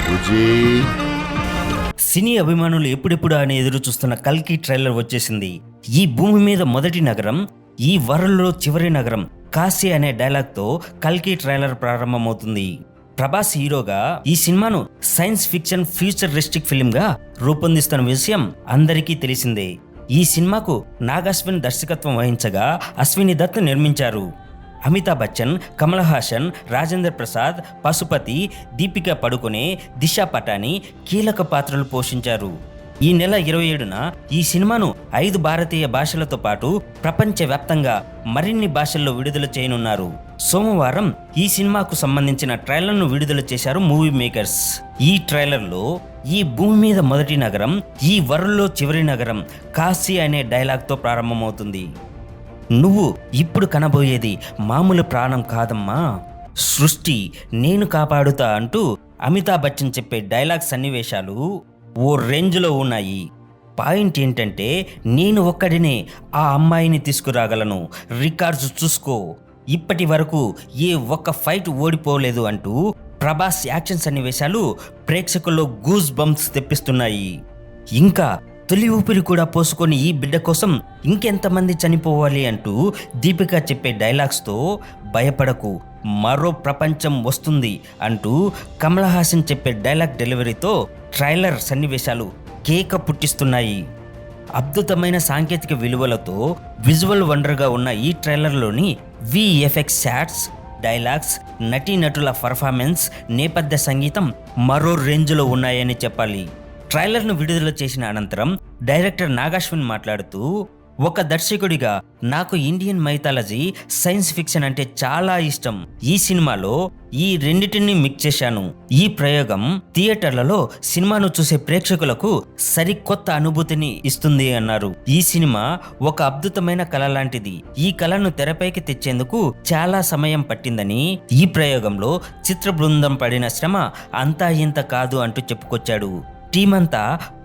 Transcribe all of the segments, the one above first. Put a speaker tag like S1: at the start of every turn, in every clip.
S1: బుజ్జి.
S2: సినీ అభిమానులు ఎప్పుడెప్పుడు అని ఎదురు చూస్తున్న కల్కి ట్రైలర్ వచ్చేసింది. ఈ భూమి మీద మొదటి నగరం, ఈ వరల్డ్లో చివరి నగరం కాశీ అనే డైలాగ్తో కల్కి ట్రైలర్ ప్రారంభమవుతుంది. ప్రభాస్ హీరోగా ఈ సినిమాను సైన్స్ ఫిక్షన్ ఫ్యూచరిస్టిక్ ఫిల్మ్గా రూపొందిస్తున్న విషయం అందరికీ తెలిసిందే. ఈ సినిమాకు నాగాశ్విన్ దర్శకత్వం వహించగా అశ్విని దత్ నిర్మించారు. అమితాబ్ బచ్చన్, కమల్ హాసన్, రాజేంద్ర ప్రసాద్, పశుపతి, దీపికా పడుకొనే, దిశా పటాని కీలక పాత్రలు పోషించారు. ఈ నెల 27న ఈ సినిమాను 5 భారతీయ భాషలతో పాటు ప్రపంచవ్యాప్తంగా మరిన్ని భాషల్లో విడుదల చేయనున్నారు. సోమవారం ఈ సినిమాకు సంబంధించిన ట్రైలర్ను విడుదల చేశారు మూవీ మేకర్స్. ఈ ట్రైలర్లో ఈ భూమి మీద మొదటి నగరం, ఈ వరల్డ్లో చివరి నగరం కాశీ అనే డైలాగ్తో ప్రారంభమవుతుంది. నువ్వు ఇప్పుడు కనబోయేది మామూలు ప్రాణం కాదమ్మా, సృష్టి నేను కాపాడుతా అంటూ అమితాబ్ బచ్చన్ చెప్పే డైలాగ్ సన్నివేశాలు ఓ రేంజ్లో ఉన్నాయి. పాయింట్ ఏంటంటే, నేను ఒక్కడినే ఆ అమ్మాయిని తీసుకురాగలను, రికార్డ్స్ చూసుకో, ఇప్పటి వరకు ఏ ఒక్క ఫైట్ ఓడిపోలేదు అంటూ ప్రభాస్ యాక్షన్ సన్నివేశాలు ప్రేక్షకుల్లో గూస్ బంప్స్ తెప్పిస్తున్నాయి. ఇంకా తొలి ఊపిరి కూడా పోసుకొని ఈ బిడ్డ కోసం ఇంకెంతమంది చనిపోవాలి అంటూ దీపిక చెప్పే డైలాగ్స్తో భయపడకు, మరో ప్రపంచం వస్తుంది అంటూ కమల్ హాసన్ చెప్పే డైలాగ్ డెలివరీతో ట్రైలర్ సన్నివేశాలు కేక పుట్టిస్తున్నాయి. అద్భుతమైన సాంకేతిక విలువలతో విజువల్ వండర్గా ఉన్న ఈ ట్రైలర్లోని విఎఫ్ఎక్స్ షాట్స్, డైలాగ్స్, నటీనటుల పర్ఫార్మెన్స్, నేపథ్య సంగీతం మరో రేంజ్లో ఉన్నాయని చెప్పాలి. ట్రైలర్ను విడుదల చేసిన అనంతరం డైరెక్టర్ నాగాశ్విన్ మాట్లాడుతూ, ఒక దర్శకుడిగా నాకు ఇండియన్ మైథాలజీ, సైన్స్ ఫిక్షన్ అంటే చాలా ఇష్టం. ఈ సినిమాలో ఈ రెండిటిని మిక్స్ చేశాను. ఈ ప్రయోగం థియేటర్లలో సినిమాను చూసే ప్రేక్షకులకు సరికొత్త అనుభూతిని ఇస్తుంది అన్నారు. ఈ సినిమా ఒక అద్భుతమైన కళ లాంటిది. ఈ కళను తెరపైకి తెచ్చేందుకు చాలా సమయం పట్టిందని, ఈ ప్రయోగంలో చిత్ర బృందం పడిన శ్రమ అంతా ఇంత కాదు అంటూ చెప్పుకొచ్చాడు. టీం అంతా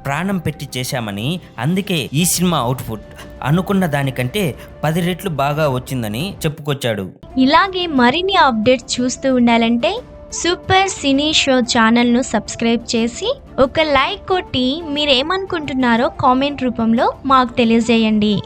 S2: ప్రాణం పెట్టి చేశామని, అందుకే ఈ సినిమా అవుట్పుట్ అనుకున్న దానికంటే 10 రెట్లు బాగా వచ్చిందని చెప్పుకొచ్చాడు.
S3: ఇలాగే మరిన్ని అప్డేట్స్ చూస్తూ ఉండాలంటే సూపర్ సినీ షో ఛానల్ను సబ్స్క్రైబ్ చేసి ఒక లైక్ కొట్టి మీరేమనుకుంటున్నారో కామెంట్ రూపంలో మాకు తెలియజేయండి.